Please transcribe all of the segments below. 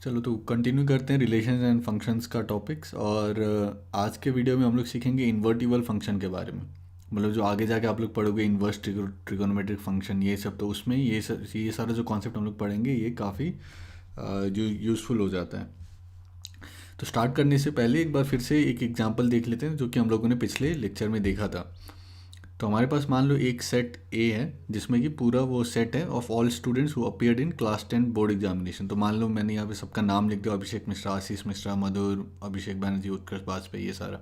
चलो तो कंटिन्यू करते हैं रिलेशंस एंड फंक्शंस का टॉपिक्स। और आज के वीडियो में हम लोग सीखेंगे इन्वर्टिबल फंक्शन के बारे में। मतलब जो आगे जाके आप लोग पढ़ोगे इन्वर्स ट्रिगोनोमेट्रिक फंक्शन ये सब, तो उसमें ये सारा जो कॉन्सेप्ट हम लोग पढ़ेंगे ये काफ़ी जो यूज़फुल हो जाता है। तो स्टार्ट करने से पहले एक बार फिर से एक एग्जांपल देख लेते हैं जो कि हम लोगों ने पिछले लेक्चर में देखा था। तो हमारे पास मान लो एक सेट ए है जिसमें कि पूरा वो सेट है of all students who appeared in class 10 board examination. तो मान लो मैंने यहाँ पे सबका नाम लिख दिया, अभिषेक मिश्रा, आशीष मिश्रा, मधुर, अभिषेक बैनर्जी, उत्कर्ष वाजपेयी, ये सारा।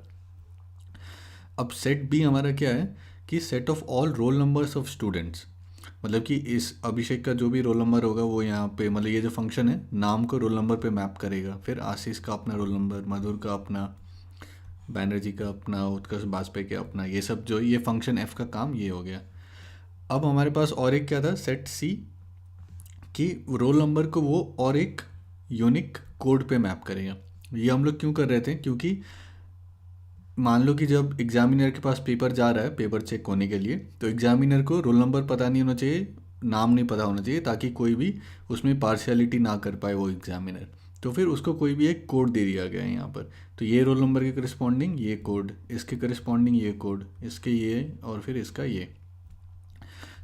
अब सेट बी हमारा क्या है कि set of all roll numbers of students. मतलब कि इस अभिषेक का जो भी रोल नंबर होगा वो यहाँ पे, मतलब ये जो फंक्शन है नाम को रोल नंबर पे मैप करेगा। फिर आशीष का अपना रोल नंबर, मधुर का अपना, बैनर्जी का अपना, उत्कर्ष वाजपेयी का अपना, ये सब जो ये फंक्शन एफ का काम ये हो गया। अब हमारे पास और एक क्या था सेट सी, कि रोल नंबर को वो और एक यूनिक कोड पे मैप करेगा। ये हम लोग क्यों कर रहे थे, क्योंकि मान लो कि जब एग्जामिनर के पास पेपर जा रहा है पेपर चेक होने के लिए, तो एग्जामिनर को रोल नंबर पता नहीं होना चाहिए, नाम नहीं पता होना चाहिए, ताकि कोई भी उसमें पार्शियलिटी ना कर पाए वो एग्जामिनर। तो फिर उसको कोई भी एक कोड दे दिया गया है यहाँ पर। तो ये रोल नंबर के करस्पॉन्डिंग ये कोड, इसके करस्पॉन्डिंग ये कोड, इसके ये, और फिर इसका ये।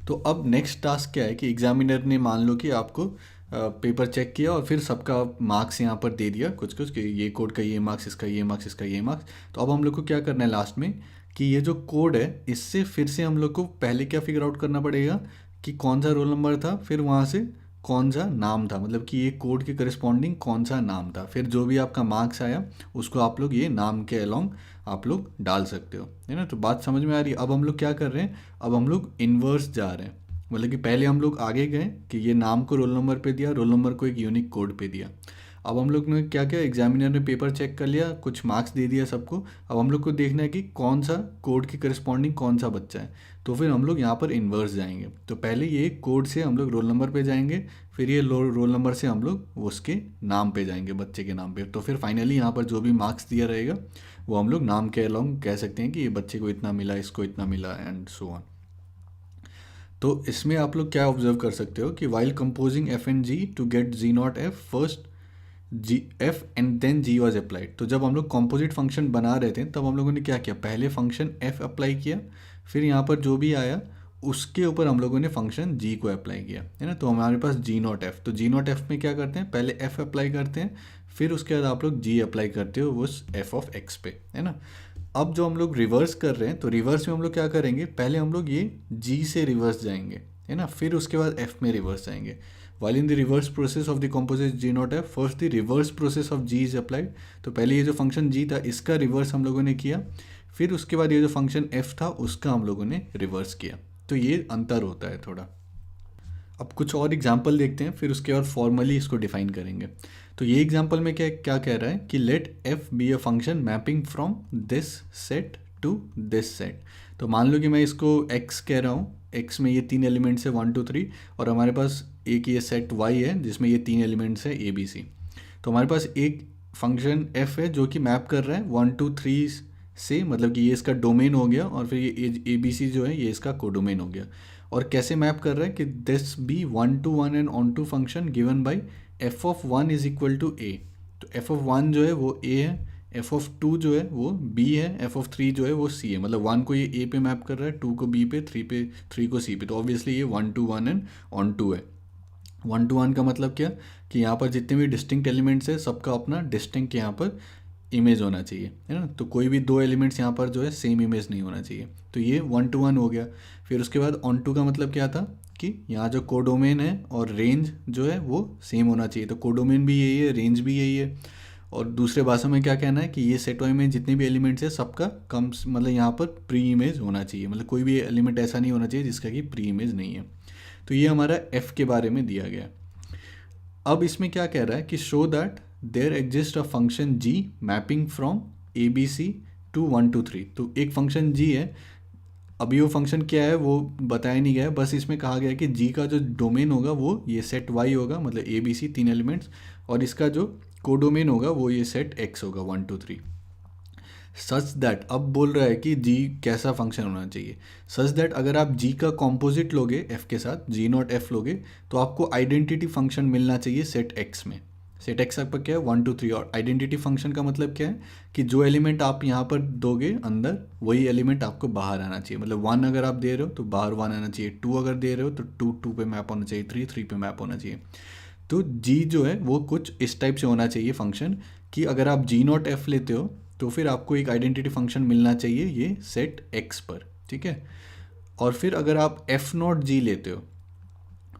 तो अब नेक्स्ट टास्क क्या है कि एग्जामिनर ने मान लो कि आपको पेपर चेक किया और फिर सबका मार्क्स यहाँ पर दे दिया कुछ कुछ, कि ये कोड का ये मार्क्स, इसका ये मार्क्स, इसका ये मार्क्स। तो अब हम लोग को क्या करना है लास्ट में, कि ये जो कोड है इससे फिर से हम लोग को पहले क्या फिगर आउट करना पड़ेगा कि कौन सा रोल नंबर था, फिर वहाँ से कौन सा नाम था, मतलब कि ये कोड के करस्पॉन्डिंग कौन सा नाम था। फिर जो भी आपका मार्क्स आया उसको आप लोग ये नाम के अलोंग आप लोग डाल सकते हो, है ना। तो बात समझ में आ रही है। अब हम लोग क्या कर रहे हैं, अब हम लोग इन्वर्स जा रहे हैं। मतलब कि पहले हम लोग आगे गए कि ये नाम को रोल नंबर पे दिया, रोल नंबर को एक यूनिक कोड पे दिया। अब हम लोग ने क्या किया, एग्जामिनर ने पेपर चेक कर लिया, कुछ मार्क्स दे दिया सबको। अब हम लोग को देखना है कि कौन सा कोड के करस्पॉन्डिंग कौन सा बच्चा है। तो फिर हम लोग यहाँ पर इन्वर्स जाएंगे। तो पहले ये कोड से हम लोग रोल नंबर पे जाएंगे, फिर ये रोल नंबर से हम लोग उसके नाम पे जाएंगे, बच्चे के नाम पे। तो फिर फाइनली यहाँ पर जो भी मार्क्स दिया रहेगा वो हम लोग नाम के अलॉन्ग कह सकते हैं कि ये बच्चे को इतना मिला, इसको इतना मिला, एंड सो ऑन। तो इसमें आप लोग क्या ऑब्जर्व कर सकते हो कि while composing f and g to get g not f, first g f and then g was applied. तो जब हम लोग कॉम्पोजिट फंक्शन बना रहे थे तब हम लोगों ने क्या किया, पहले फंक्शन एफ अप्लाई किया, फिर यहाँ पर जो भी आया उसके ऊपर हम लोगों ने फंक्शन जी को अप्लाई किया, है ना। तो हमारे पास जी नॉट एफ, तो जी नॉट एफ में क्या करते हैं, पहले एफ अप्लाई करते हैं, फिर उसके बाद आप लोग जी अप्लाई करते हो उस एफ ऑफ एक्स पे, है ना। अब जो हम लोग रिवर्स कर रहे हैं, तो रिवर्स में हम लोग क्या करेंगे, पहले हम लोग ये जी से रिवर्स जाएंगे, है ना, फिर उसके बाद एफ में रिवर्स जाएंगे। while in the reverse process of the composite g not f, first the reverse process of g is applied। तो पहले ये जो फंक्शन g था इसका रिवर्स हम लोगों ने किया, फिर उसके बाद ये जो फंक्शन f था उसका हम लोगों ने रिवर्स किया। तो ये अंतर होता है थोड़ा। अब कुछ और एग्जाम्पल देखते हैं, फिर उसके बाद फॉर्मली इसको डिफाइन करेंगे। तो ये एग्जाम्पल में क्या क्या कह रहा है कि let f be a function mapping from this set to this set. तो मान लो कि मैं इसको x कह रहा हूँ, x में ये तीन एलिमेंट्स है 1 2 3, और हमारे पास एक ये सेट y है जिसमें ये तीन एलिमेंट्स है ABC। तो हमारे पास एक फंक्शन f है जो कि मैप कर रहा है 1 2 3 से, मतलब कि ये इसका डोमेन हो गया, और फिर ये ABC जो है ये इसका कोडोमेन हो गया। और कैसे मैप कर रहा है कि this be 1 to 1 and onto function given by f of 1 is equal to a. तो एफ ऑफ 1 जो है वो a है, एफ ऑफ 2 जो है वो b है, एफ ऑफ 3 जो है वो c है। मतलब 1 को ये a पे मैप कर रहा है, 2 को b पे, 3 को c पे। तो ऑब्वियसली ये 1 to 1 एंड ऑन टू है। 1 to 1 का मतलब क्या, कि यहाँ पर जितने भी डिस्टिंक्ट एलिमेंट्स है सबका अपना डिस्टिंक्ट यहाँ पर इमेज होना चाहिए, है ना। तो कोई भी दो एलिमेंट्स यहाँ पर जो है सेम इमेज नहीं होना चाहिए। तो ये 1 to 1 हो गया। फिर उसके बाद ऑन टू का मतलब क्या था, कि यहाँ जो कोडोमेन है और रेंज जो है वो सेम होना चाहिए। तो कोडोमेन भी यही है, रेंज भी यही है। और दूसरे भाषा में क्या कहना है कि ये सेट वाई में जितने भी एलिमेंट्स है सबका कम, मतलब यहाँ पर प्री इमेज होना चाहिए। मतलब कोई भी एलिमेंट ऐसा नहीं होना चाहिए जिसका कि प्री इमेज नहीं है। तो ये हमारा एफ के बारे में दिया गया। अब इसमें क्या कह रहा है कि show that there exist a function g mapping from a b c to 1 2 3। तो एक फंक्शन जी है, अभी वो फंक्शन क्या है वो बताया नहीं गया है, बस इसमें कहा गया है कि जी का जो डोमेन होगा वो ये सेट वाई होगा, मतलब ए बी सी तीन एलिमेंट्स, और इसका जो कोडोमेन होगा वो ये सेट एक्स होगा 1 2 3। सच दैट, अब बोल रहा है कि जी कैसा फंक्शन होना चाहिए, सच दैट अगर आप जी का कॉम्पोजिट लोगे एफ के साथ, जी नॉट एफ लोगे, तो आपको आइडेंटिटी फंक्शन मिलना चाहिए सेट एक्स में। सेट एक्स आपका क्या है 1 2 3, और आइडेंटिटी फंक्शन का मतलब क्या है कि जो एलिमेंट आप यहाँ पर दोगे अंदर वही एलिमेंट आपको बाहर आना चाहिए। मतलब 1 अगर आप दे रहे हो तो बाहर 1 आना चाहिए, 2 अगर दे रहे हो तो 2 2 पे मैप होना चाहिए, 3 3 पे मैप होना चाहिए। तो जी जो है वो कुछ इस टाइप से होना चाहिए फंक्शन कि अगर आप जी नॉट एफ लेते हो तो फिर आपको एक आइडेंटिटी फंक्शन मिलना चाहिए ये सेट एक्स पर, ठीक है। और फिर अगर आप एफ नॉट जी लेते हो,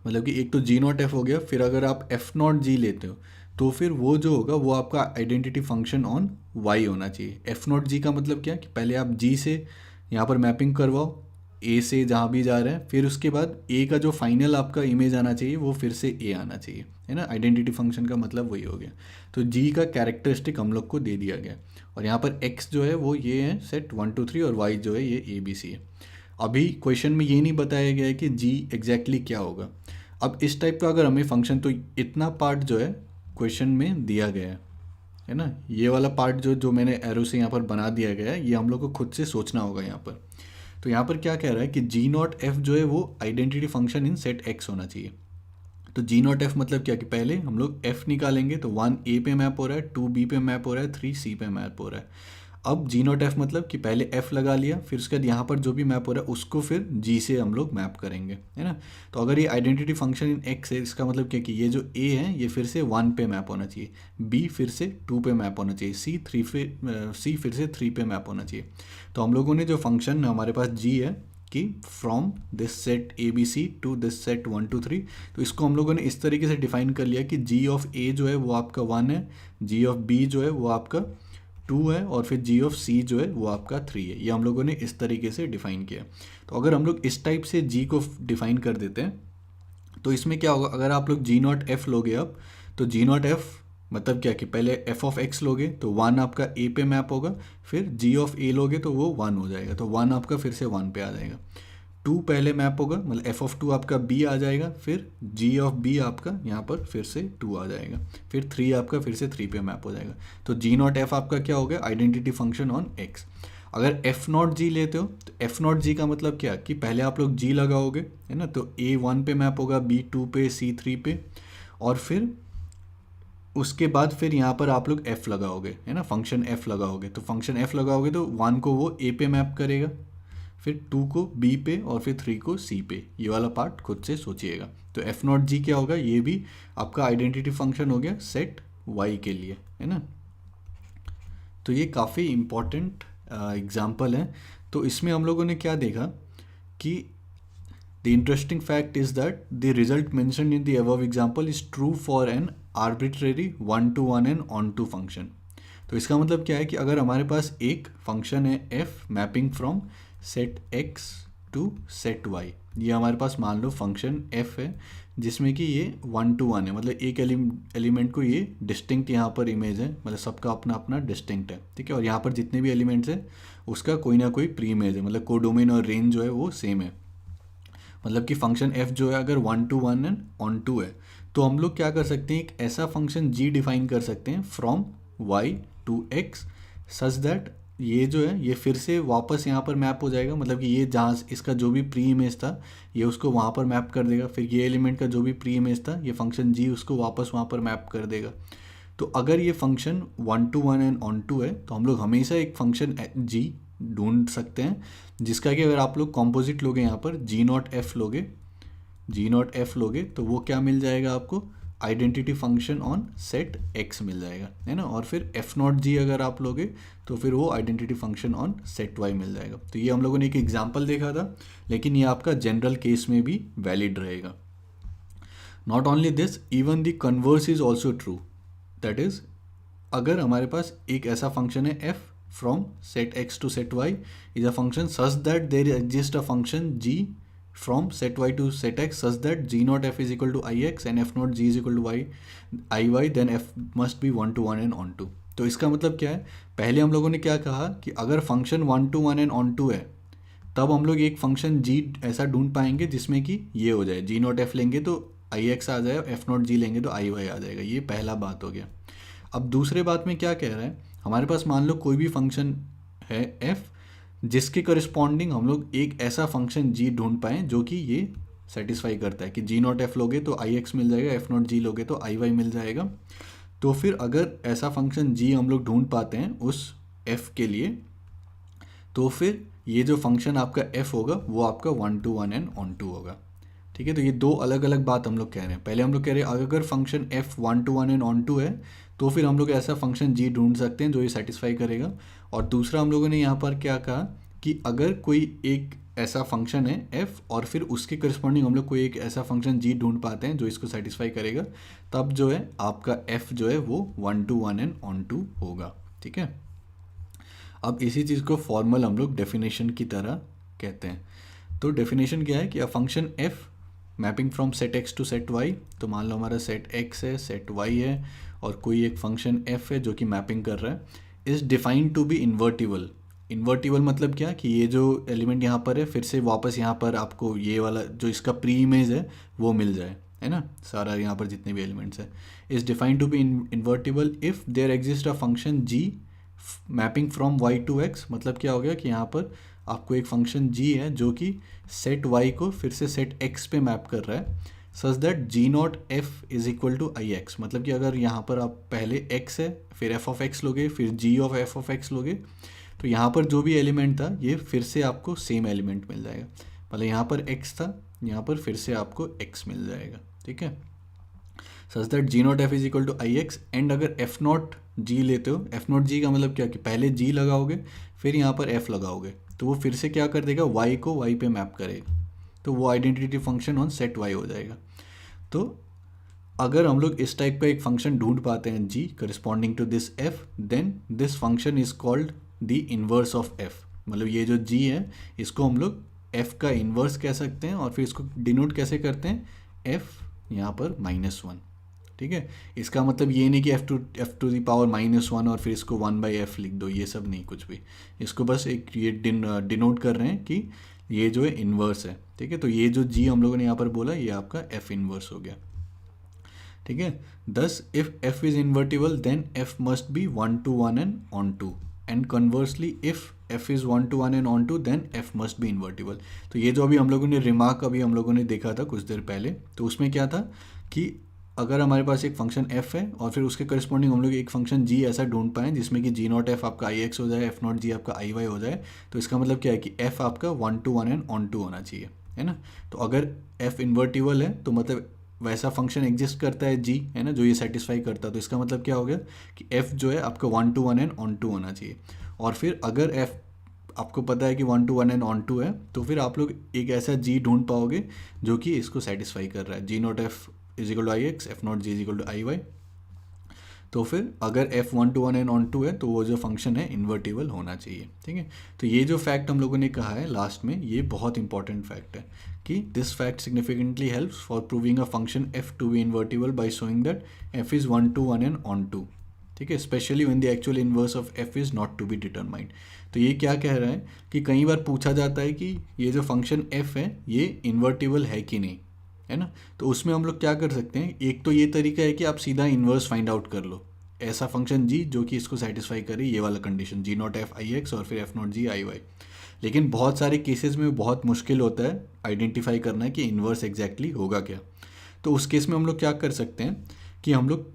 मतलब कि एक तो जी नॉट एफ हो गया, फिर अगर आप एफ नॉट जी लेते हो तो फिर वो जो होगा वो आपका आइडेंटिटी फंक्शन ऑन वाई होना चाहिए। एफ नॉट जी का मतलब क्या कि पहले आप जी से यहाँ पर मैपिंग करवाओ ए से जहाँ भी जा रहे हैं, फिर उसके बाद ए का जो फाइनल आपका इमेज आना चाहिए वो फिर से ए आना चाहिए, है ना। आइडेंटिटी फंक्शन का मतलब वही हो गया। तो जी का कैरेक्टरिस्टिक हम लोग को दे दिया गया, और यहाँ पर एक्स जो है वो ये है सेट 1 2 3, और वाई जो है ये ए बी सी है। अभी क्वेश्चन में ये नहीं बताया गया है कि जी एग्जैक्टली क्या होगा। अब इस टाइप का अगर हमें फंक्शन, तो इतना पार्ट जो है क्वेश्चन में दिया गया है ना। ये वाला पार्ट जो जो मैंने एरो से यहाँ पर बना दिया गया है, ये हम लोग को खुद से सोचना होगा यहाँ पर। तो यहाँ पर क्या कह रहा है कि जी नॉट एफ जो है वो identity function in set x होना चाहिए। तो जी नॉट एफ मतलब क्या कि पहले हम लोग एफ निकालेंगे, तो 1 ए पे मैप हो रहा है, 2 बी पे मैप हो रहा है, 3 सी पे मैप हो रहा है। अब जी नॉट एफ मतलब कि पहले एफ लगा लिया, फिर उसके बाद यहाँ पर जो भी मैप हो रहा है उसको फिर जी से हम लोग मैप करेंगे, है ना। तो अगर ये आइडेंटिटी फंक्शन इन एक्स है, इसका मतलब क्या कि ये जो ए है ये फिर से 1 पे मैप होना चाहिए, बी फिर से 2 पे मैप होना चाहिए, सी फिर से 3 पे मैप होना चाहिए। तो हम लोगों ने जो फंक्शन हमारे पास जी है कि from this set a b c to this set 1 2 3, तो इसको हम लोगों ने इस तरीके से डिफाइन कर लिया कि जी ऑफ ए जो है वो आपका 1 है, जी ऑफ बी जो है वो आपका 2 है, और फिर जी ऑफ सी जो है वो आपका 3 है। ये हम लोगों ने इस तरीके से डिफाइन किया। तो अगर हम लोग इस टाइप से जी को डिफाइन कर देते हैं तो इसमें क्या होगा, अगर आप लोग जी नॉट एफ लोगे अब, तो जी नॉट एफ मतलब क्या कि पहले एफ ऑफ एक्स लोगे तो 1 आपका ए पे मैप होगा, फिर जी ऑफ ए लोगे तो वो 1 हो जाएगा, तो 1 आपका फिर से 1 पे आ जाएगा। 2 पहले मैप होगा, मतलब एफ ऑफ 2 आपका बी आ जाएगा, फिर जी ऑफ बी आपका यहाँ पर फिर से 2 आ जाएगा, फिर 3 आपका फिर से 3 पे मैप हो जाएगा। तो जी नॉट एफ आपका क्या हो गया, आइडेंटिटी फंक्शन ऑन एक्स। अगर एफ नॉट जी लेते हो तो एफ नॉट जी का मतलब क्या कि पहले आप लोग जी लगाओगे, है ना। तो ए 1 पे मैप होगा, बी 2 पे, सी 3 पे, और फिर उसके बाद फिर यहाँ पर आप लोग f लगाओगे, है ना, फंक्शन f लगाओगे। तो फंक्शन f लगाओगे तो 1 को वो a पे मैप करेगा, फिर 2 को b पे, और फिर 3 को c पे। ये वाला पार्ट खुद से सोचिएगा। तो f नॉट जी क्या होगा, ये भी आपका आइडेंटिटी फंक्शन हो गया सेट y के लिए, है ना। तो ये काफ़ी इम्पॉर्टेंट एग्जाम्पल है। तो इसमें हम लोगों ने क्या देखा कि the interesting fact is that the result mentioned in the above example is true for an arbitrary one-to-one and on-to function। तो इसका मतलब क्या है कि अगर हमारे पास एक फंक्शन है f mapping from set x to set y, ये हमारे पास मान लो फंक्शन f है जिसमें कि ये 1 to 1 है, मतलब एक एलिमेंट को ये डिस्टिंक्ट यहाँ पर इमेज है, मतलब सबका अपना अपना डिस्टिंक्ट है, ठीक है। और यहाँ पर जितने भी एलिमेंट्स हैं उसका कोई ना कोई प्री इमेज है, मतलब कोडोमेन और रेंज जो है वो सेम है। मतलब कि फंक्शन f जो है अगर 1 to 1 एंड ऑन टू है, तो हम लोग क्या कर सकते हैं, एक ऐसा फंक्शन g डिफाइन कर सकते हैं from y to x such that ये जो है ये फिर से वापस यहाँ पर मैप हो जाएगा, मतलब कि ये जहाँ इसका जो भी प्री इमेज था ये उसको वहाँ पर मैप कर देगा, फिर ये एलिमेंट का जो भी प्री इमेज था ये फंक्शन g उसको वापस वहाँ पर मैप कर देगा। तो अगर ये function 1 to 1 and onto है तो हम लोग हमेशा एक फंक्शन g ढूंढ सकते हैं जिसका कि अगर आप लोग कॉम्पोजिट लोगे यहाँ पर जी नॉट एफ लोगे तो वो क्या मिल जाएगा आपको, identity function on set X मिल जाएगा, है ना। और फिर एफ नॉट जी अगर आप लोगे तो फिर वो identity function on set Y मिल जाएगा। तो ये हम लोगों ने एक एग्जाम्पल देखा था, लेकिन ये आपका जनरल केस में भी वैलिड रहेगा। Not only this, even the converse is also true, that is अगर हमारे पास एक ऐसा फंक्शन है f from set x to set y is a function such that there exists a function g from set y to set x such that g naught f is equal to ix and f naught g is equal to y iy, then f must be 1 to 1 and on to। तो इसका मतलब क्या है, पहले हम लोगों ने क्या कहा कि अगर function 1 to 1 and on to है तब हम लोग एक फंक्शन g ऐसा ढूंढ पाएंगे जिसमें कि ये हो जाए, g नॉट f लेंगे तो ix आ जाए, f नॉट g लेंगे तो iy आ जाएगा। ये पहला बात हो गया। अब दूसरे बात में क्या कह रहा है, हमारे पास मान लो कोई भी फंक्शन है f जिसके करस्पॉन्डिंग हम लोग एक ऐसा फंक्शन g ढूंढ पाएँ जो कि ये सेटिस्फाई करता है कि जी नॉट एफ लोगे तो आई एक्स मिल जाएगा, एफ नॉट जी लोगे तो आई वाई मिल जाएगा। तो फिर अगर ऐसा फंक्शन g हम लोग ढूंढ पाते हैं उस f के लिए, तो फिर ये जो फंक्शन आपका f होगा वो आपका 1 to 1 एंड ऑन टू होगा। ठीक है, तो ये दो अलग अलग बात हम लोग कह रहे हैं। पहले हम लोग कह रहे हैं अगर function f 1 to 1 and onto है तो फिर हम लोग ऐसा फंक्शन g ढूंढ सकते हैं जो ये सेटिस्फाई करेगा। और दूसरा हम लोगों ने यहाँ पर क्या कहा कि अगर कोई एक ऐसा फंक्शन है f और फिर उसके करस्पॉन्डिंग हम लोग कोई एक ऐसा फंक्शन g ढूंढ पाते हैं जो इसको सेटिस्फाई करेगा, तब जो है आपका f जो है वो 1 to 1 एंड ऑन टू होगा। ठीक है, अब इसी चीज़ को फॉर्मल हम लोग डेफिनेशन की तरह कहते हैं। तो डेफिनेशन क्या है कि a function f mapping from set x to set y, तो मान लो हमारा सेट x है, सेट y है और कोई एक फंक्शन f है जो कि मैपिंग कर रहा है, is defined to be invertible. Invertible मतलब क्या कि ये जो एलिमेंट यहाँ पर है फिर से वापस यहाँ पर आपको ये वाला जो इसका प्री इमेज है वो मिल जाए, है ना, सारा यहाँ पर जितने भी एलिमेंट्स है। Is defined to be invertible if there exist a function g mapping from y to x। मतलब क्या हो गया कि यहाँ पर आपको एक फंक्शन g है जो कि सेट y को फिर से सेट x पे मैप कर रहा है, such that g not f is equal to I x. मतलब कि अगर यहाँ पर आप पहले x है फिर f ऑफ x लोगे फिर g of f of x लोगे, तो यहाँ पर जो भी एलिमेंट था ये फिर से आपको सेम एलिमेंट मिल जाएगा। मतलब यहाँ पर x था, यहाँ पर फिर से आपको x मिल जाएगा। ठीक है, such that g not f is equal to I x. And अगर एफ नॉट जी लेते हो, एफ नॉट जी का मतलब क्या कि पहले जी लगाओगे फिर यहाँ पर एफ लगाओगे, तो वो फिर से क्या कर देगा, वाई को वाई पे मैप करेगा, तो वो identity function on set y हो जाएगा। तो अगर हम लोग इस टाइप का एक फंक्शन ढूंढ पाते हैं g corresponding to this f, then this function is called the inverse of f. मतलब ये जो जी है इसको हम लोग एफ का इनवर्स कह सकते हैं और फिर इसको डिनोट कैसे करते हैं, एफ यहाँ पर -1। ठीक है, इसका मतलब ये नहीं कि एफ टू दी पावर -1 और फिर इसको 1/f लिख दो, ये सब नहीं कुछ भी। इसको बस एक ये डिनोट कर रहे हैं कि ये जो है इन्वर्स है। ठीक है, तो ये जो जी हम लोगों ने यहाँ पर बोला ये आपका एफ इन्वर्स हो गया। ठीक है, thus if f is invertible then f must be 1 to 1 and onto, and conversely if f is 1 to 1 and onto then f must be invertible. तो ये जो अभी हम लोगों ने रिमार्क अभी हम लोगों ने देखा था कुछ देर पहले, तो उसमें क्या था कि अगर हमारे पास एक फंक्शन f है और फिर उसके करस्पॉन्डिंग हम लोग एक फंक्शन g ऐसा ढूंढ पाएँ जिसमें कि g नॉट एफ आपका आई एक्स हो जाए, f नॉट जी आपका आई वाई हो जाए, तो इसका मतलब क्या है कि f आपका 1 to 1 एंड ऑन टू होना चाहिए, है ना। तो अगर f इन्वर्टिबल है तो मतलब वैसा फंक्शन एग्जिस्ट करता है g, है ना, जो ये सेटिस्फाई करता है, तो इसका मतलब क्या हो गया कि f जो है आपका 1 to 1 एंड ऑन टू होना चाहिए। और फिर अगर f आपको पता है कि 1 to 1 एंड ऑन टू है, तो फिर आप लोग एक ऐसा g ढूंढ पाओगे जो कि इसको सेटिस्फाई कर रहा है, g not f is equal to I x, f not g is equal to I y. तो फिर अगर f 1 to 1 and onto है तो वो जो फंक्शन है इन्वर्टिबल होना चाहिए। ठीक है, तो ये जो फैक्ट हम लोगों ने कहा है लास्ट में, ये बहुत इंपॉर्टेंट फैक्ट है कि this fact significantly helps for proving a function f to be invertible by showing that f is 1 to 1 and onto. ठीक है, especially when the actual inverse of f is not to be determined. तो ये क्या कह रहा है कि कई बार पूछा जाता है कि ये जो फंक्शन एफ है ये इन्वर्टिबल है कि नहीं, है ना। तो उसमें हम लोग क्या कर सकते हैं, एक तो ये तरीका है कि आप सीधा इन्वर्स फाइंड आउट कर लो, ऐसा फंक्शन जी जो कि इसको सेटिस्फाई करे, ये वाला condition g not f I x और फिर f not g I y. लेकिन बहुत सारे केसेस में बहुत मुश्किल होता है आइडेंटिफाई करना कि इन्वर्स एग्जैक्टली होगा क्या। तो उस केस में हम लोग क्या कर सकते हैं कि हम लोग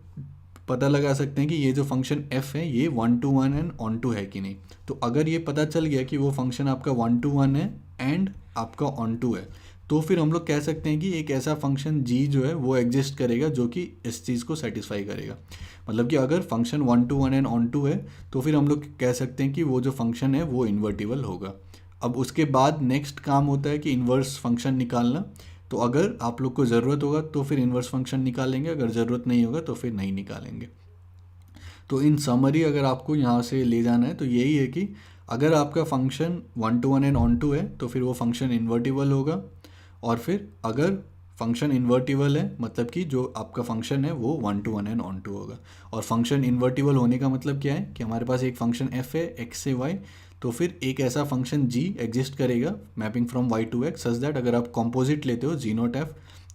पता लगा सकते हैं कि ये जो फंक्शन f है ये 1 to 1 एंड ऑन टू है कि नहीं। तो अगर ये पता चल गया कि वो फंक्शन आपका 1 to 1 है एंड आपका ऑन टू है, तो फिर हम लोग कह सकते हैं कि एक ऐसा फंक्शन g जो है वो एग्जिस्ट करेगा जो कि इस चीज़ को सेटिस्फाई करेगा। मतलब कि अगर function 1 to 1 and onto है तो फिर हम लोग कह सकते हैं कि वो जो फंक्शन है वो इन्वर्टिबल होगा। अब उसके बाद नेक्स्ट काम होता है कि इन्वर्स फंक्शन निकालना। तो अगर आप लोग को ज़रूरत होगा तो फिर इन्वर्स फंक्शन निकालेंगे, अगर ज़रूरत नहीं होगा तो फिर नहीं निकालेंगे। तो इन समरी अगर आपको यहाँ से ले जाना है तो यही है कि अगर आपका function 1 to 1 and onto है तो फिर वो फंक्शन इन्वर्टिबल होगा, और फिर अगर फंक्शन इन्वर्टिबल है मतलब कि जो आपका फंक्शन है वो 1 to 1 एंड ऑन टू होगा। और फंक्शन इन्वर्टिबल होने का मतलब क्या है कि हमारे पास एक फंक्शन f है x से y, तो फिर एक ऐसा फंक्शन g एग्जिस्ट करेगा mapping from y to x such that अगर आप कॉम्पोजिट लेते हो g नॉट f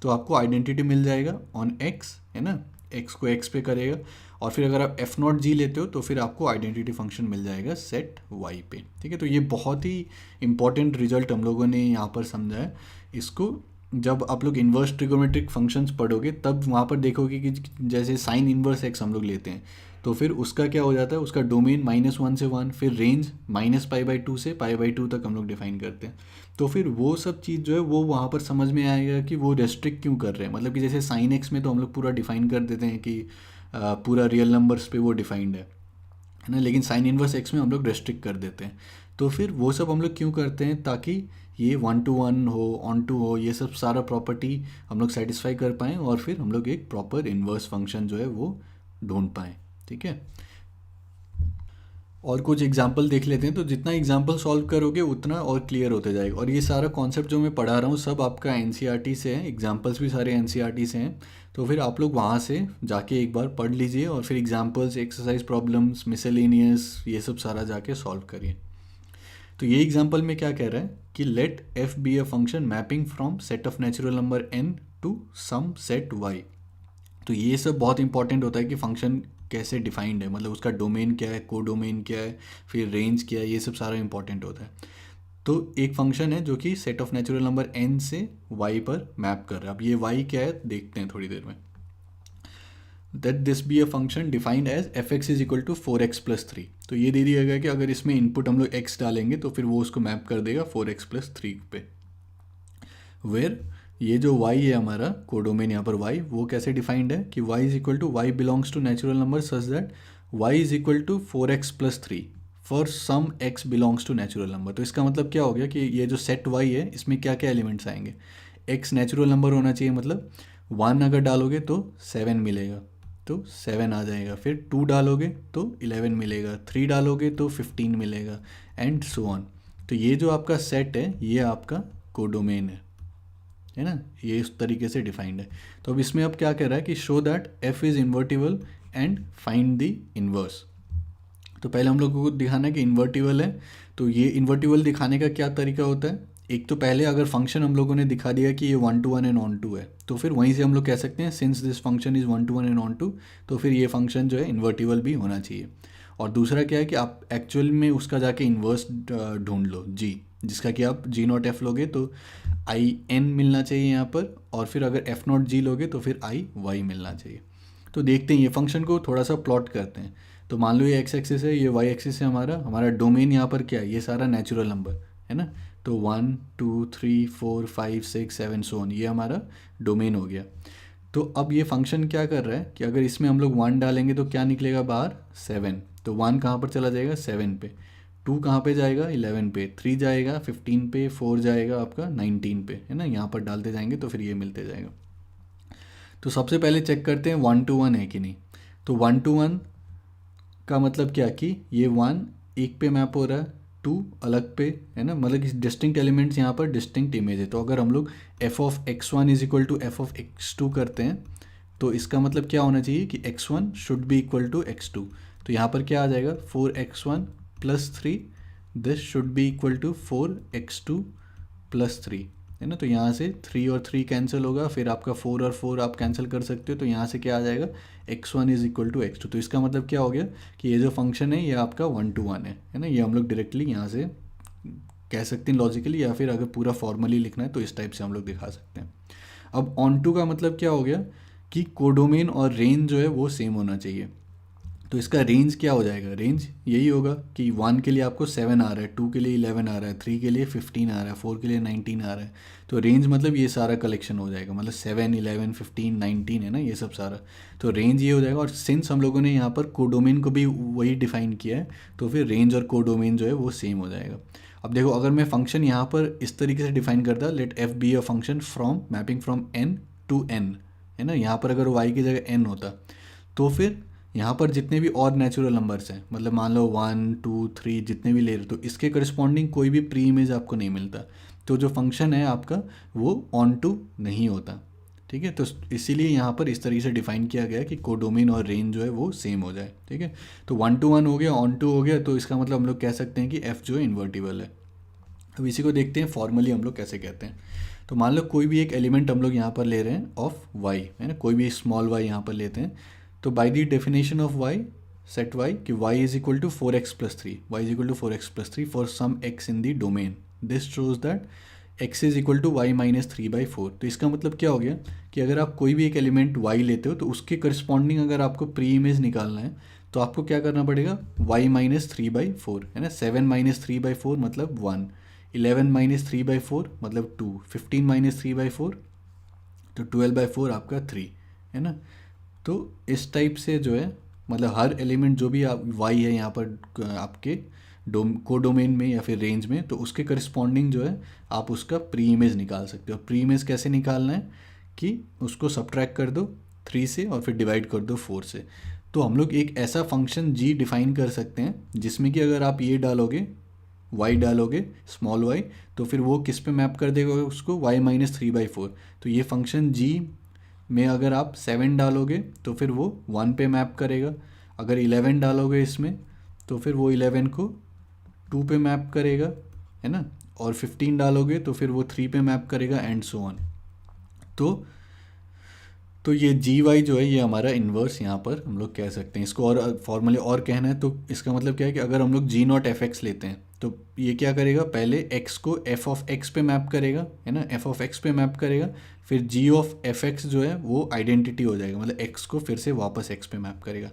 तो आपको आइडेंटिटी मिल जाएगा ऑन x, है ना, x को x पे करेगा। और फिर अगर आप f नॉट g लेते हो तो फिर आपको आइडेंटिटी फंक्शन मिल जाएगा सेट y पे। ठीक है, तो ये बहुत ही इंपॉर्टेंट रिजल्ट हम लोगों ने यहाँ पर समझा है, इसको जब आप लोग इन्वर्स ट्रिगोमेट्रिक फंक्शंस पढ़ोगे तब वहाँ पर देखोगे कि जैसे साइन इन्वर्स एक्स हम लोग लेते हैं तो फिर उसका क्या हो जाता है, उसका डोमेन -1 से 1, फिर रेंज -π/2 से π/2 तक हम लोग डिफाइन करते हैं। तो फिर वो सब चीज़ जो है वो वहाँ पर समझ में आएगा कि वो रेस्ट्रिक्ट क्यों कर रहे हैं। मतलब कि जैसे साइन एक्स में तो हम लोग पूरा डिफाइन कर देते हैं कि पूरा रियल नंबर्स पे वो डिफाइंड है ना, लेकिन साइन इनवर्स एक्स में हम लोग रेस्ट्रिक्ट कर देते हैं। तो फिर वो सब हम लोग क्यों करते हैं, ताकि ये 1 to 1 हो, ऑन टू हो, ये सब सारा प्रॉपर्टी हम लोग सेटिस्फाई कर पाएँ और फिर हम लोग एक प्रॉपर इन्वर्स फंक्शन जो है वो ढूंढ पाएँ। ठीक है, और कुछ एग्जाम्पल देख लेते हैं। तो जितना एग्जाम्पल सॉल्व करोगे उतना और क्लियर होते जाएगा। और ये सारा कॉन्सेप्ट जो मैं पढ़ा रहा हूँ सब आपका एनसीईआरटी से है, एग्जाम्पल्स भी सारे एनसीईआरटी से हैं। तो फिर आप लोग वहाँ से जाके एक बार पढ़ लीजिए और फिर एग्जाम्पल्स, एक्सरसाइज प्रॉब्लम्स, मिसलेनियस, ये सब सारा जाके सॉल्व करिए। तो ये एग्जाम्पल में क्या कह रहा है कि let f be a function mapping from set of natural number n to some set y. तो ये सब बहुत इंपॉर्टेंट होता है कि फंक्शन कैसे डिफाइंड है, मतलब उसका डोमेन क्या है, को डोमेन क्या है, फिर रेंज क्या है, ये सब सारा इंपॉर्टेंट होता है। तो एक फंक्शन है जो कि set of natural number n से y पर मैप कर रहा है। अब ये y क्या है देखते हैं थोड़ी देर में। That this be a function defined as f x is equal to 4x+3। तो ये दे दिया गया कि अगर इसमें इनपुट हम लोग x डालेंगे तो फिर वो उसको मैप कर देगा 4x+3 पे। वेयर ये जो y है हमारा कोडोमेन यहाँ पर y, वो कैसे डिफाइंड है कि y is equal to y belongs to natural number such that y is equal to 4x+3 for some x belongs to natural number. तो इसका मतलब क्या हो गया कि ये जो सेट y है इसमें क्या क्या एलिमेंट्स आएंगे, x नेचुरल नंबर होना चाहिए, मतलब 1 अगर डालोगे तो 7 मिलेगा तो 7 आ जाएगा, फिर 2 डालोगे तो 11 मिलेगा, 3 डालोगे तो 15 मिलेगा, एंड सो ऑन। तो ये जो आपका सेट है ये आपका कोडोमेन है ना, ये इस तरीके से डिफाइंड है। तो अब इसमें अब क्या कह रहा है कि show that f is invertible and find the inverse. तो पहले हम लोगों को दिखाना है कि इन्वर्टिबल है। तो ये इन्वर्टिबल दिखाने का क्या तरीका होता है, एक तो पहले अगर फंक्शन हम लोगों ने दिखा दिया कि ये 1 to 1 एंड ऑन टू है तो फिर वहीं से हम लोग कह सकते हैं since this function is 1 to 1 and onto, तो फिर ये फंक्शन जो है इन्वर्टिबल भी होना चाहिए। और दूसरा क्या है कि आप एक्चुअल में उसका जाके इन्वर्स ढूंढ लो g, जिसका कि आप g0f लोगे तो in मिलना चाहिए यहाँ पर, और फिर अगर f0g लोगे तो फिर iy मिलना चाहिए। तो देखते हैं ये फंक्शन को थोड़ा सा प्लॉट करते हैं। तो मान लो ये x एक्सिस है, ये y एक्सिस है, हमारा डोमेन यहाँ पर क्या है, ये सारा नेचुरल नंबर है ना। तो 1 2 3 4 5 6 7 सो ऑन, ये हमारा डोमेन हो गया। तो अब ये फंक्शन क्या कर रहा है कि अगर इसमें हम लोग 1 डालेंगे तो क्या निकलेगा बाहर 7। तो 1 कहाँ पर चला जाएगा 7 पे, 2 कहाँ पे जाएगा 11 पे, 3 जाएगा 15 पे, 4 जाएगा आपका 19 पे, है ना। यहाँ पर डालते जाएंगे तो फिर ये मिलते जाएगा। तो सबसे पहले चेक करते हैं 1 to 1 है कि नहीं। तो 1 to 1 का मतलब क्या कि ये 1 एक पे मैप हो रहा है, 2 अलग पे, है ना, मतलब कि डिस्टिंक्ट एलिमेंट्स यहाँ पर डिस्टिंक्ट इमेज है। तो अगर हम लोग f of x1 is equal to f of x2 करते हैं तो इसका मतलब क्या होना चाहिए कि x1 should be equal to x2। तो यहाँ पर क्या आ जाएगा 4x1 + 3, this should be equal to 4x2 + 3, है ना। तो यहाँ से 3 और 3 कैंसिल होगा, फिर आपका 4 और 4 आप कैंसिल कर सकते हो, तो यहाँ से क्या आ जाएगा x1 is equal to x2। तो इसका मतलब क्या हो गया कि ये जो फंक्शन है ये आपका 1 to 1 है ना। ये हम लोग डायरेक्टली यहाँ से कह सकते हैं लॉजिकली, या फिर अगर पूरा फॉर्मली लिखना है तो इस टाइप से हम लोग दिखा सकते हैं। अब ऑन टू का मतलब क्या हो गया कि कोडोमेन और रेंज जो है वो सेम होना चाहिए। तो इसका रेंज क्या हो जाएगा, रेंज यही होगा कि 1 के लिए आपको 7 आ रहा है, 2 के लिए 11 आ रहा है, 3 के लिए 15 आ रहा है, 4 के लिए 19 आ रहा है। तो रेंज मतलब ये सारा कलेक्शन हो जाएगा, मतलब 7 11 15 19 है ना, ये सब सारा। तो रेंज ये हो जाएगा। और सिंस हम लोगों ने यहाँ पर कोडोमेन को भी वही डिफाइन किया है तो फिर रेंज और कोडोमेन जो है वो सेम हो जाएगा। अब देखो अगर मैं फंक्शन यहाँ पर इस तरीके से डिफाइन करता, let f be a function from mapping from n to n, है ना। यहाँ पर अगर y की जगह n होता तो फिर यहाँ पर जितने भी और नेचुरल नंबर्स हैं, मतलब मान लो 1 2 3 जितने भी ले रहे, तो इसके करस्पॉन्डिंग कोई भी प्री इमेज आपको नहीं मिलता। तो जो फंक्शन है आपका वो ऑन टू नहीं होता, ठीक है। तो इसीलिए यहाँ पर इस तरीके से डिफाइन किया गया कि कोडोमेन और रेंज जो है वो सेम हो जाए, ठीक है। तो 1 to 1 हो गया, ऑन टू हो गया, तो इसका मतलब हम लोग कह सकते हैं कि f जो है इन्वर्टिबल है। अब इसी को देखते हैं फॉर्मली हम लोग कैसे कहते हैं। तो मान लो कोई भी एक एलिमेंट हम लोग यहाँ पर ले रहे हैं ऑफ y, है ना, कोई भी स्मॉल y यहाँ पर लेते हैं। तो by the definition of y, set y कि y is equal to 4x + 3, y is equal to 4x + 3 for some x in the domain, this shows that x is equal to y minus 3/4। तो इसका मतलब क्या हो गया कि अगर आप कोई भी एक एलिमेंट y लेते हो तो उसके करस्पॉन्डिंग अगर आपको प्री इमेज निकालना है तो आपको क्या करना पड़ेगा, y माइनस 3/4 है ना। 7 माइनस 3/4 मतलब 1, 11 माइनस 3/4 मतलब 2, 15 माइनस 3/4 तो 12/4 आपका 3 है ना। तो इस टाइप से जो है मतलब हर एलिमेंट जो भी आप y है यहाँ पर आपके कोडोमेन में या फिर रेंज में, तो उसके करस्पॉन्डिंग जो है आप उसका प्री इमेज निकाल सकते हो। प्री इमेज कैसे निकालना है कि उसको सब्ट्रैक्ट कर दो 3 से और फिर डिवाइड कर दो 4 से। तो हम लोग एक ऐसा फंक्शन g डिफाइन कर सकते हैं जिसमें कि अगर आप ये डालोगे y डालोगे स्मॉल y तो फिर वो किस पे मैप कर देगा उसको, y माइनस 3/4। तो ये फंक्शन g में अगर आप 7 डालोगे तो फिर वो 1 पे मैप करेगा, अगर 11 डालोगे इसमें तो फिर वो 11 को 2 पे मैप करेगा है ना, और 15 डालोगे तो फिर वो 3 पे मैप करेगा एंड सो ऑन। तो ये जी वाई जो है ये हमारा इन्वर्स यहाँ पर हम लोग कह सकते हैं। इसको और फॉर्मली और कहना है तो इसका मतलब क्या है कि अगर हम लोग जी नॉट एफ एक्स लेते हैं तो ये क्या करेगा, पहले x को एफ ऑफ एक्स पे मैप करेगा है ना, एफ ऑफ एक्स पे मैप करेगा, फिर जी ऑफ एफ एक्स जो है वो आइडेंटिटी हो जाएगा, मतलब x को फिर से वापस x पे मैप करेगा।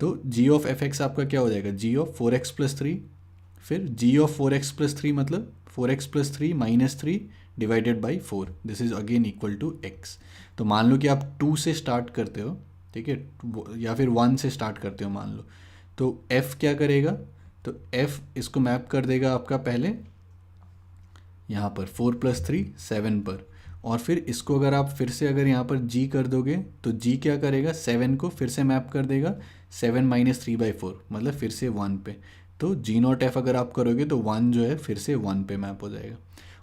तो जी ऑफ एफ एक्स आपका क्या हो जाएगा, जी ऑफ 4x+3, फिर जी ऑफ 4x+3 मतलब 4x+3 minus 3 divided by 4, this is again equal to x। तो मान लो कि आप 2 से स्टार्ट करते हो, ठीक है, या फिर 1 से स्टार्ट करते हो मान लो, तो f क्या करेगा, तो f इसको मैप कर देगा आपका पहले यहाँ पर 4+3 7 पर, और फिर इसको अगर आप फिर से अगर यहाँ पर g कर दोगे तो g क्या करेगा, 7 को फिर से मैप कर देगा 7 माइनस 3/4 मतलब फिर से 1 पे। तो जी नॉट एफ अगर आप करोगे तो 1 जो है फिर से 1 पे मैप हो जाएगा।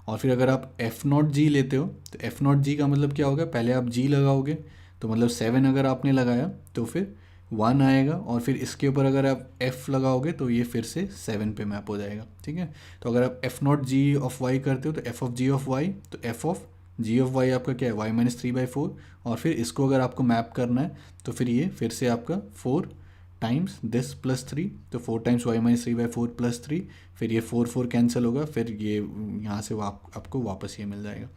और फिर अगर आप एफ़ नॉट जी लेते हो तो एफ़ नॉट जी का मतलब क्या होगा, पहले आप जी लगाओगे तो मतलब 7 अगर आपने लगाया तो फिर 1 आएगा, और फिर इसके ऊपर अगर आप एफ़ लगाओगे तो ये फिर से 7 पे मैप हो जाएगा, ठीक है। तो अगर आप f not g of y करते हो तो f of g of y, तो f of g of y आपका क्या है, वाई माइनस 3/4, और फिर इसको अगर आपको मैप करना है तो फिर ये फिर से आपका 4 टाइम्स दिस प्लस 3, तो 4 टाइम्स वाई माइनस 3/4 प्लस 3, फिर ये 4 कैंसिल होगा, फिर ये यहाँ से आपको वापस ये मिल जाएगा।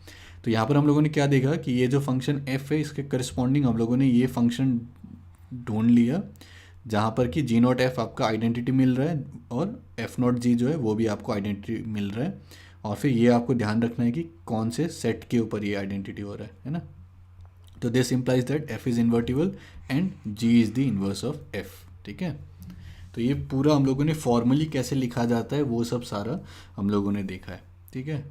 तो यहाँ पर हम लोगों ने क्या देखा कि ये जो फंक्शन f है इसके करस्पॉन्डिंग हम लोगों ने ये फंक्शन ढूंढ लिया जहाँ पर कि जी नॉट एफ आपका आइडेंटिटी मिल रहा है और एफ नॉट जी जो है वो भी आपको आइडेंटिटी मिल रहा है, और फिर ये आपको ध्यान रखना है कि कौन से सेट के ऊपर ये आइडेंटिटी हो रहा है ना। तो this implies that f is invertible and g is the inverse of f, ठीक है। तो ये पूरा हम लोगों ने फॉर्मली कैसे लिखा जाता है वो सब सारा हम लोगों ने देखा है, ठीक है।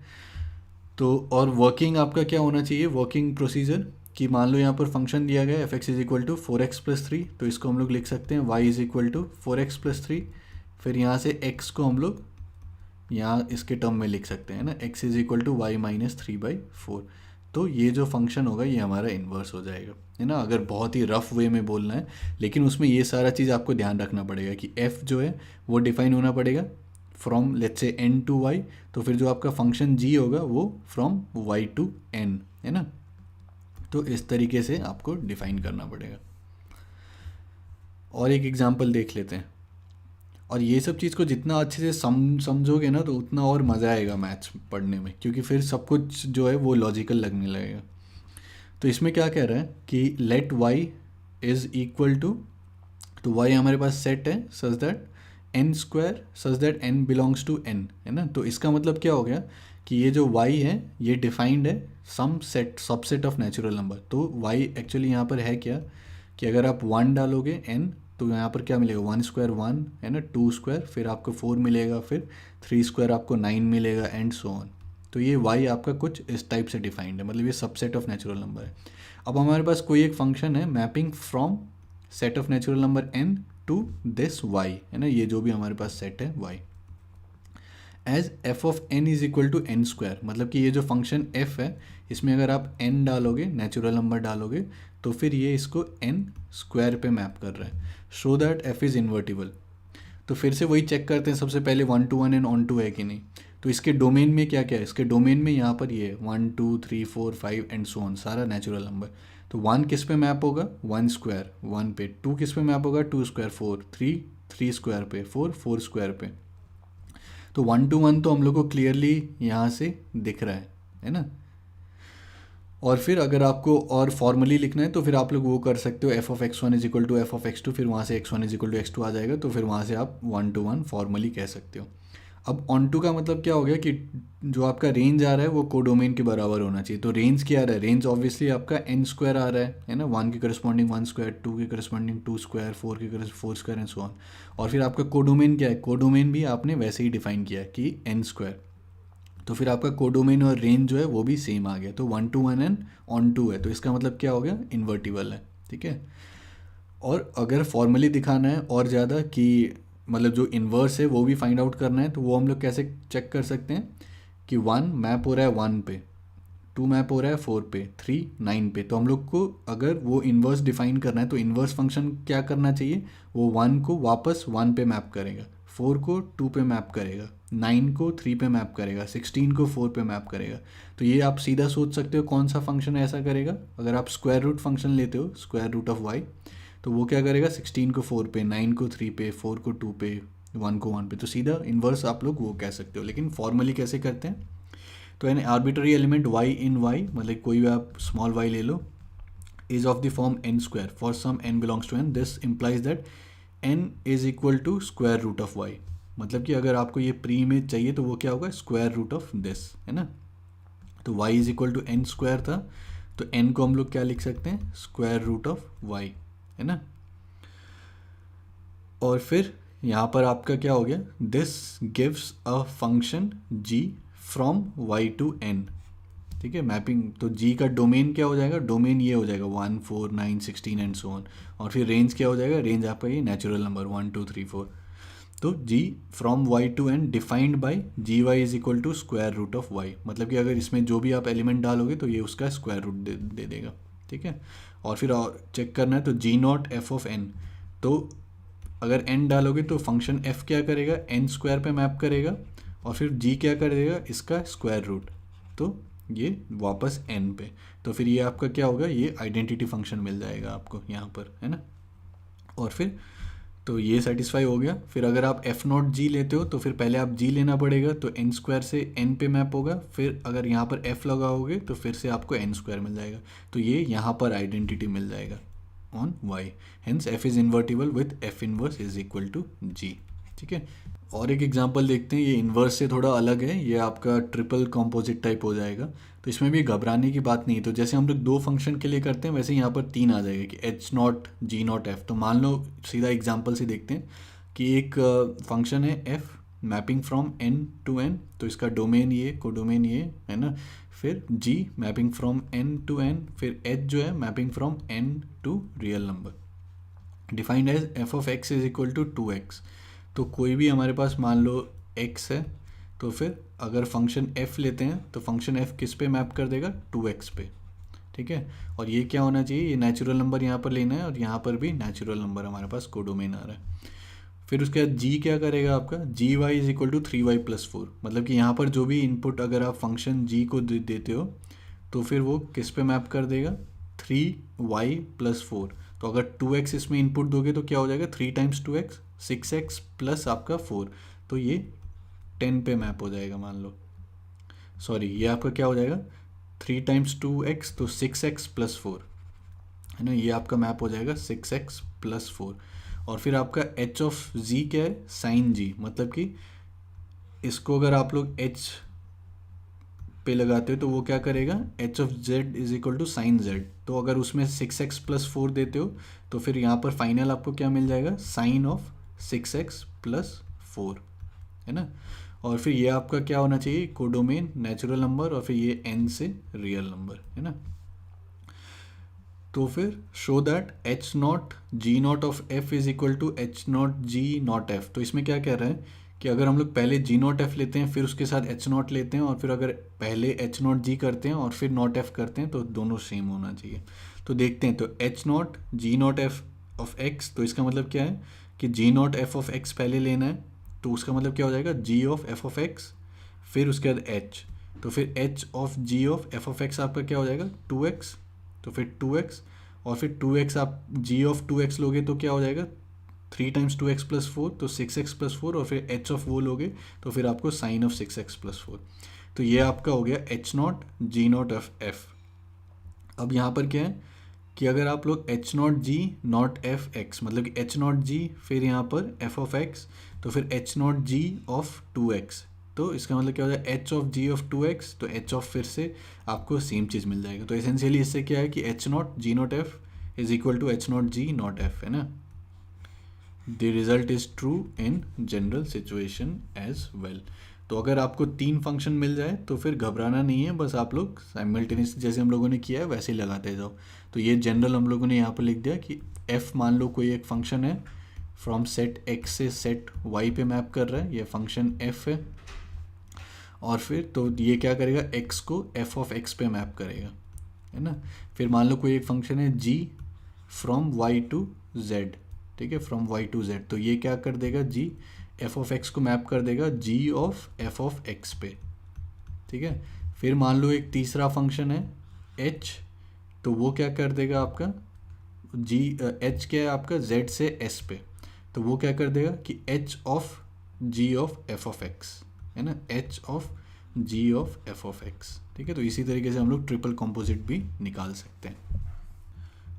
तो और वर्किंग आपका क्या होना चाहिए, वर्किंग प्रोसीजर कि मान लो यहाँ पर फंक्शन दिया गया f x is equal to 4x+3, तो इसको हम लोग लिख सकते हैं y is equal to 4x+3, फिर यहाँ से x को हम लोग यहाँ इसके टर्म में लिख सकते हैं ना, x is equal to y minus 3/4। तो ये जो फंक्शन होगा ये हमारा इन्वर्स हो जाएगा, है ना, अगर बहुत ही रफ वे में बोलना है। लेकिन उसमें ये सारा चीज़ आपको ध्यान रखना पड़ेगा कि f जो है वो डिफाइन होना पड़ेगा फ्रॉम लेट्स से n टू y, तो फिर जो आपका फंक्शन g होगा वो फ्रॉम y टू n, है ना। तो इस तरीके से आपको डिफाइन करना पड़ेगा। और एक एग्जांपल देख लेते हैं, और ये सब चीज़ को जितना अच्छे से समझोगे ना तो उतना और मज़ा आएगा मैथ्स पढ़ने में, क्योंकि फिर सब कुछ जो है वो लॉजिकल लगने लगेगा। तो इसमें क्या कह रहा है कि let y is equal to, तो y हमारे पास सेट है such that n² such that n belongs to n, है ना। तो इसका मतलब क्या हो गया कि ये जो y है ये डिफाइंड है some set subset of natural number. तो y एक्चुअली यहाँ पर है क्या कि अगर आप 1 डालोगे n तो यहाँ पर क्या मिलेगा, 1² 1 है ना, 2² फिर आपको 4 मिलेगा, फिर 3² आपको 9 मिलेगा एंड सो ऑन। तो ये y आपका कुछ इस टाइप से डिफाइंड है, मतलब ये सबसेट ऑफ नेचुरल नंबर है। अब हमारे पास कोई एक फंक्शन है mapping from set of natural number n to this y, है ना, ये जो भी हमारे पास सेट है y, as f of n is equal to n², मतलब कि ये जो फंक्शन f है इसमें अगर आप n डालोगे नेचुरल नंबर डालोगे तो फिर ये इसको n² पे मैप कर रहा है, show that f is invertible. तो फिर से वही चेक करते हैं सबसे पहले 1 to 1 एंड ऑन टू है कि नहीं। तो इसके डोमेन में क्या क्या है, इसके डोमेन में यहाँ पर ये 1 2 3 4 5 एंड सो ऑन सारा नेचुरल नंबर। तो 1 किस पे मैप होगा, 1² 1 पे, 2 किस पे मैप होगा, 2² 4, 3 3² पे, 4 4² पे। तो 1 to 1 तो हम लोग को क्लियरली यहाँ से दिख रहा है, है ना। और फिर अगर आपको और फॉर्मली लिखना है तो फिर आप लोग वो कर सकते हो, f of x one is equal to f of x two, फिर वहाँ से x one is equal to x two आ जाएगा, तो फिर वहाँ से आप 1 to 1 फॉर्मली कह सकते हो। अब ऑन टू का मतलब क्या हो गया कि जो आपका रेंज आ रहा है वो कोडोमेन के बराबर होना चाहिए। तो रेंज क्या आ रहा है, रेंज ऑब्वियसली आपका एन स्क्वायर आ रहा है ना, 1 के करस्पॉन्डिंग 1 स्क्वायर, 2 के करस्पॉन्डिंग 2 स्क्वायर, 4 के 4 स्क्वायर एंड सो ऑन। और फिर आपका कोडोमेन क्या है, कोडोमेन भी आपने वैसे ही डिफाइन किया है कि एन स्क्वायर। तो फिर आपका कोडोमेन और रेंज जो है वो भी सेम आ गया, तो 1 to 1 एंड ऑन टू है, तो इसका मतलब क्या हो गया, इन्वर्टिबल है। ठीक है। और अगर फॉर्मली दिखाना है और ज़्यादा कि मतलब जो इन्वर्स है वो भी फाइंड आउट करना है, तो वो हम लोग कैसे चेक कर सकते हैं कि 1 मैप हो रहा है 1 पे, 2 मैप हो रहा है 4 पे, 3 9 पे। तो हम लोग को अगर वो इन्वर्स डिफाइन करना है तो इन्वर्स फंक्शन क्या करना चाहिए, वो 1 को वापस 1 पे मैप करेगा, 4 को 2 पे मैप करेगा, 9 को 3 पे मैप करेगा, 16 को 4 पे मैप करेगा। तो ये आप सीधा सोच सकते हो कौन सा फंक्शन ऐसा करेगा। अगर आप स्क्वायर रूट फंक्शन लेते हो, स्क्वायर रूट ऑफ वाई, तो वो क्या करेगा, 16 को 4 पे, 9 को 3 पे, 4 को 2 पे, 1 को 1 पे। तो सीधा इन्वर्स आप लोग वो कह सकते हो। लेकिन फॉर्मली कैसे करते हैं, तो an arbitrary element y in y, मतलब कोई भी आप स्मॉल y ले लो, is of the form n square for some n belongs to n, this implies that n is equal to square root of y। मतलब कि अगर आपको ये प्री इमेज चाहिए तो वो क्या होगा, स्क्वायर रूट ऑफ दिस, है ना। तो y is equal to n square था, तो n को हम लोग क्या लिख सकते हैं, स्क्वायर रूट ऑफ y, है ना। और फिर यहाँ पर आपका क्या हो गया, this gives a function g from y to n। ठीक है, मैपिंग, तो g का डोमेन क्या हो जाएगा, डोमेन ये हो जाएगा 1 4 9 16 एंड सो ऑन। और फिर रेंज क्या हो जाएगा, रेंज आपका ये नेचुरल नंबर 1 2 3 4। तो g from y to n defined by g y is equal to square root of y। मतलब कि अगर इसमें जो भी आप एलिमेंट डालोगे तो ये उसका स्क्वायर रूट दे देगा। ठीक है। और फिर और चेक करना है, तो g not f of n, तो अगर n डालोगे तो फंक्शन f क्या करेगा, n स्क्वायर पे मैप करेगा, और फिर g क्या कर देगा, इसका स्क्वायर रूट, तो ये वापस n पे। तो फिर ये आपका क्या होगा, ये आइडेंटिटी फंक्शन मिल जाएगा आपको यहाँ पर, है ना। और फिर तो ये सेटिस्फाई हो गया। फिर अगर आप एफ नॉट जी लेते हो तो फिर पहले आप जी लेना पड़ेगा, तो एन स्क्वायर से एन पे मैप होगा, फिर अगर यहाँ पर एफ लगाओगे तो फिर से आपको एन स्क्वायर मिल जाएगा। तो ये यहाँ पर आइडेंटिटी मिल जाएगा on Y, hence f is invertible with f inverse is equal to g. ठीक है। और एक एग्जांपल देखते हैं, ये इन्वर्स से थोड़ा अलग है, ये आपका ट्रिपल कॉम्पोजिट टाइप हो जाएगा, तो इसमें भी घबराने की बात नहीं है। तो जैसे हम लोग 2 फंक्शन के लिए करते हैं वैसे यहाँ पर 3 आ जाएगा कि h not g not f. तो मान लो सीधा एग्जांपल से देखते हैं कि एक फंक्शन है f mapping from N to N, तो इसका डोमेन ये, कोडोमेन ये, है ना। फिर g mapping from N to N, फिर एच जो है mapping from N to real number, defined as f of x is equal to 2x। तो कोई भी हमारे पास मान लो x है, तो फिर अगर फंक्शन f लेते हैं तो फंक्शन f किस पे मैप कर देगा, 2x पे। ठीक है। और ये क्या होना चाहिए, ये नेचुरल नंबर यहाँ पर लेना है, और यहाँ पर भी नेचुरल नंबर हमारे पास कोडोमेन आ रहा है। फिर उसके बाद g क्या करेगा आपका, g y is equal to 3y plus 4। मतलब कि यहाँ पर जो भी इनपुट अगर आप फंक्शन g को देते हो तो फिर वो किस पे मैप कर देगा, 3y प्लस 4। तो अगर 2x इसमें इनपुट दोगे तो क्या हो जाएगा, 3 टाइम्स 2x 6x प्लस आपका 4, तो ये 10 पे मैप हो जाएगा। मान लो, सॉरी, ये आपका क्या हो जाएगा, 3 टाइम्स 2x तो 6x प्लस 4, है ना। ये आपका मैप हो जाएगा 6x प्लस 4। और फिर आपका h ऑफ z क्या है, साइन g। मतलब कि इसको अगर आप लोग h पे लगाते हो तो वो क्या करेगा, h of z is equal to sine z। तो अगर उसमें 6x प्लस 4 देते हो तो फिर यहाँ पर फाइनल आपको क्या मिल जाएगा, साइन ऑफ 6x प्लस 4, है ना। और फिर ये आपका क्या होना चाहिए, कोडोमेन नेचुरल नंबर, और फिर ये n से रियल नंबर, है ना। तो फिर show that h not g not of f is equal to h not g not f। तो इसमें क्या कह रहा है कि अगर हम लोग पहले जी नॉट एफ लेते हैं, फिर उसके साथ एच नॉट लेते हैं, और फिर अगर पहले एच नॉट जी करते हैं और फिर नॉट एफ करते हैं, तो दोनों सेम होना चाहिए। तो देखते हैं, तो h not g not f of x, तो इसका मतलब क्या है कि g not f of x पहले लेना है, तो उसका मतलब क्या हो जाएगा, g of f of x, फिर उसके बाद एच, तो फिर h of g of f of x आपका क्या हो जाएगा, 2x, तो फिर 2x, और फिर 2x आप जी ऑफ 2x लोगे तो क्या हो जाएगा, 3 टाइम्स 2x प्लस 4, तो 6x प्लस 4, और फिर h ऑफ वो लोगे तो फिर आपको साइन ऑफ 6x प्लस 4। तो ये आपका हो गया h not g not f f. अब यहाँ पर क्या है कि अगर आप लोग h not g not f x, मतलब कि एच नॉट जी फिर यहाँ पर एफ ऑफ एक्स, तो फिर h not g of to x, तो इसका मतलब क्या हो जाए h of g of to x, तो एच ऑफ फिर से आपको सेम चीज़ मिल जाएगा। तो एसेंशियली इससे क्या है कि h not g not f is equal to h not g not f, है ना। The result is true in general situation as well. तो अगर आपको तीन फंक्शन मिल जाए तो फिर घबराना नहीं है, बस आप लोग साइमल्टेनियस जैसे हम लोगों ने किया है वैसे ही लगाते जाओ। तो ये जनरल हम लोगों ने यहाँ पर लिख दिया कि f मान लो कोई एक फंक्शन है फ्रॉम सेट x से सेट y पे मैप कर रहा है, ये फंक्शन f है, और फिर तो ये क्या करेगा x को f ऑफ x पे मैप करेगा, है ना। फिर मान लो कोई एक फंक्शन है g from y to z, ठीक है, फ्रॉम y टू z, तो ये क्या कर देगा g f ऑफ x को मैप कर देगा g of f of x पे, ठीक है। फिर मान लो एक तीसरा फंक्शन है h, तो वो क्या कर देगा आपका g h क्या है आपका z से s पे, तो वो क्या कर देगा कि h of g of f of x, है ना, h of g of f of x, ठीक है। तो इसी तरीके से हम लोग ट्रिपल कॉम्पोजिट भी निकाल सकते हैं।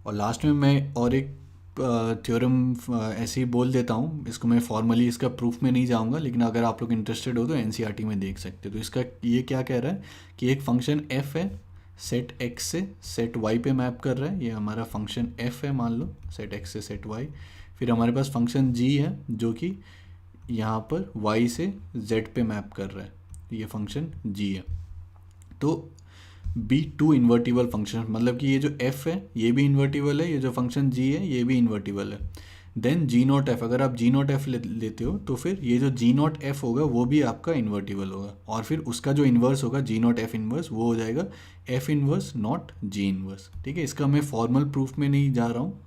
और लास्ट में मैं और एक थ्योरम ऐसे ही बोल देता हूँ, इसको मैं फॉर्मली इसका प्रूफ में नहीं जाऊँगा, लेकिन अगर आप लोग इंटरेस्टेड हो तो एनसीईआरटी में देख सकते हो। तो इसका ये क्या कह रहा है कि एक फंक्शन f है, सेट x से सेट y पे मैप कर रहा है, ये हमारा फंक्शन f है मान लो, सेट x से सेट y। फिर हमारे पास फंक्शन g है जो कि यहाँ पर y से z पे मैप कर रहा है, ये फंक्शन g है। तो बी टू इन्वर्टिबल फंक्शन, मतलब कि ये जो f है ये भी इन्वर्टिबल है, ये जो फंक्शन g है ये भी इन्वर्टिबल है। देन जी नॉट एफ, अगर आप जी नॉट एफ लेते हो तो फिर ये जो जी नॉट एफ होगा वो भी आपका इन्वर्टिबल होगा, और फिर उसका जो इन्वर्स होगा जी नॉट एफ इन्वर्स वो हो जाएगा f inverse not g inverse, ठीक है। इसका मैं फॉर्मल प्रूफ में नहीं जा रहा हूँ,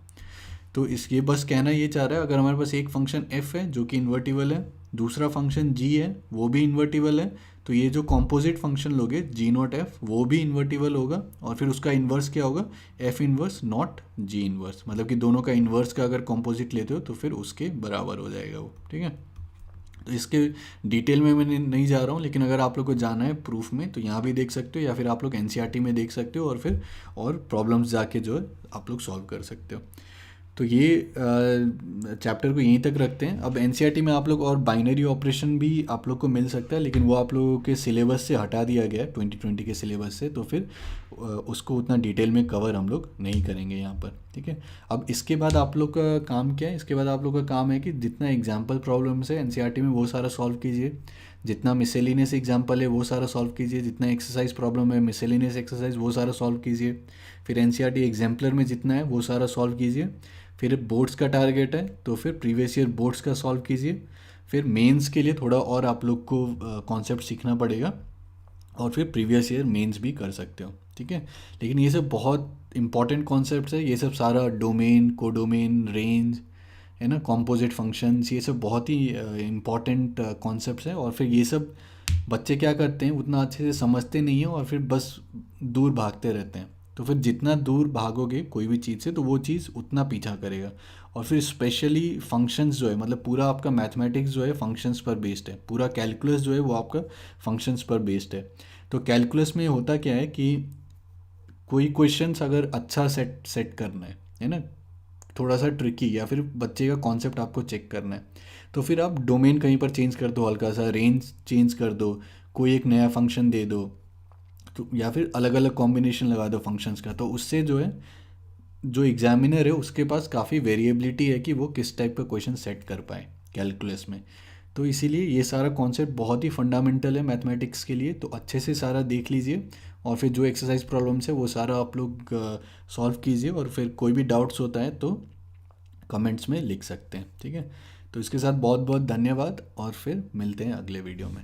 तो इस ये बस कहना ये चाह रहा है अगर हमारे पास एक फंक्शन f है जो कि इन्वर्टिबल है, दूसरा फंक्शन g है वो भी इन्वर्टिबल है, तो ये जो कॉम्पोजिट फंक्शन लोगे जी नॉट एफ वो भी इन्वर्टिबल होगा, और फिर उसका इन्वर्स क्या होगा f inverse not g inverse, मतलब कि दोनों का इन्वर्स का अगर कॉम्पोजिट लेते हो तो फिर उसके बराबर हो जाएगा वो, ठीक है। तो इसके डिटेल में मैं नहीं जा रहा हूँ, लेकिन अगर आप लोग को जाना है प्रूफ में तो यहाँ भी देख सकते हो, या फिर आप लोग एनसीईआरटी में देख सकते हो, और फिर और प्रॉब्लम्स जाके जो है आप लोग सॉल्व कर सकते हो। तो ये चैप्टर को यहीं तक रखते हैं। अब एनसीईआरटी में आप लोग और बाइनरी ऑपरेशन भी आप लोग को मिल सकता है, लेकिन वो आप लोगों के सिलेबस से हटा दिया गया है 2020 के सिलेबस से, तो फिर उसको उतना डिटेल में कवर हम लोग नहीं करेंगे यहाँ पर, ठीक है। अब इसके बाद आप लोग का काम क्या है, इसके बाद आप लोग का काम है कि जितना एग्जाम्पल प्रॉब्लम्स है एनसीईआरटी में वो सारा सॉल्व कीजिए, जितना मिसेलिनियस एग्जाम्पल है वो सारा सॉल्व कीजिए, जितना एक्सरसाइज प्रॉब्लम है मिसेलिनियस एक्सरसाइज वो सारा सॉल्व कीजिए, फिर एनसीईआरटी एग्जाम्पलर में जितना है वो सारा सॉल्व कीजिए। फिर बोर्ड्स का टारगेट है तो फिर प्रीवियस ईयर बोर्ड्स का सॉल्व कीजिए। फिर मेंस के लिए थोड़ा और आप लोग को कॉन्सेप्ट सीखना पड़ेगा, और फिर प्रीवियस ईयर मेंस भी कर सकते हो, ठीक है। लेकिन ये सब बहुत इंपॉर्टेंट कॉन्सेप्ट्स है, ये सब सारा डोमेन, कोडोमेन, रेंज, है ना, कॉम्पोजिट फंक्शंस, ये सब बहुत ही इम्पॉर्टेंट कॉन्सेप्ट्स हैं। और फिर ये सब बच्चे क्या करते हैं उतना अच्छे से समझते नहीं हैं, और फिर बस दूर भागते रहते हैं। तो फिर जितना दूर भागोगे कोई भी चीज़ से तो वो चीज़ उतना पीछा करेगा। और फिर स्पेशली फंक्शंस जो है, मतलब पूरा आपका मैथमेटिक्स जो है फंक्शंस पर बेस्ड है, पूरा कैलकुलस जो है वो आपका फंक्शंस पर बेस्ड है। तो कैलकुलस में होता क्या है कि कोई क्वेश्चंस अगर अच्छा सेट करना है ना, थोड़ा सा ट्रिकी, या फिर बच्चे का कॉन्सेप्ट आपको चेक करना है, तो फिर आप डोमेन कहीं पर चेंज कर दो, हल्का सा रेंज चेंज कर दो, कोई एक नया फंक्शन दे दो, तो या फिर अलग अलग कॉम्बिनेशन लगा दो फंक्शंस का, तो उससे जो है जो एग्जामिनर है उसके पास काफ़ी वेरिएबिलिटी है कि वो किस टाइप का क्वेश्चन सेट कर पाए कैलकुलस में। तो इसीलिए ये सारा कॉन्सेप्ट बहुत ही फंडामेंटल है मैथमेटिक्स के लिए, तो अच्छे से सारा देख लीजिए, और फिर जो एक्सरसाइज प्रॉब्लम्स है वो सारा आप लोग सॉल्व कीजिए, और फिर कोई भी डाउट्स होता है तो कमेंट्स में लिख सकते हैं, ठीक है। तो इसके साथ बहुत बहुत धन्यवाद, और फिर मिलते हैं अगले वीडियो में।